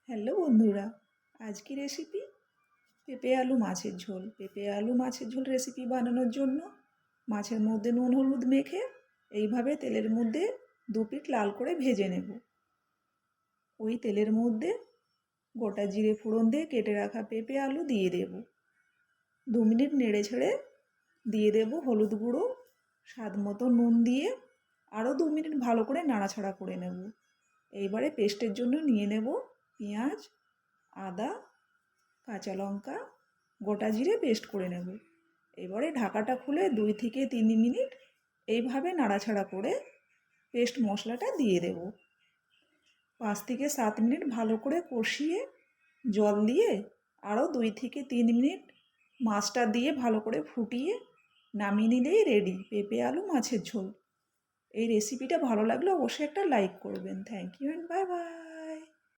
Hello বন্ধুরা, আজ কি রেসিপি? পেঁপে আলু মাছের ঝোল। পেঁপে আলু মাছের ঝোল রেসিপি বানানোর জন্য মাছের মধ্যে নুন হলুদ মেখে এইভাবে তেলের মধ্যে দু পিঠ লাল করে ভেজে নেব। ওই তেলের মধ্যে গোটা জিরে ফোড়ন দিয়ে কেটে রাখা পেঁপে আলু দিয়ে দেব। 2 মিনিট নেড়ে ছেড়ে দিয়ে দেব হলুদ গুঁড়ো, স্বাদ মতো নুন দিয়ে আরও 2 মিনিট ভালো করে নাড়াচাড়া করে নেব। এইবারে পেস্টের জন্য নিয়ে নেব পেঁয়াজ, আদা, কাঁচা লঙ্কা, গোটা জিরে পেস্ট করে নেব। এবারে ঢাকাটা খুলে 2 থেকে 3 মিনিট এইভাবে নাড়াচাড়া করে পেস্ট মশলাটা দিয়ে দেব। 5 থেকে 7 মিনিট ভালো করে কষিয়ে জল দিয়ে আরও 2 থেকে 3 মিনিট মাছটা দিয়ে ভালো করে ফুটিয়ে নামিয়ে নিলেই রেডি পেঁপে আলু মাছের ঝোল। এই রেসিপিটা ভালো লাগলে অবশ্যই একটা লাইক করবেন। Thank you and bye by.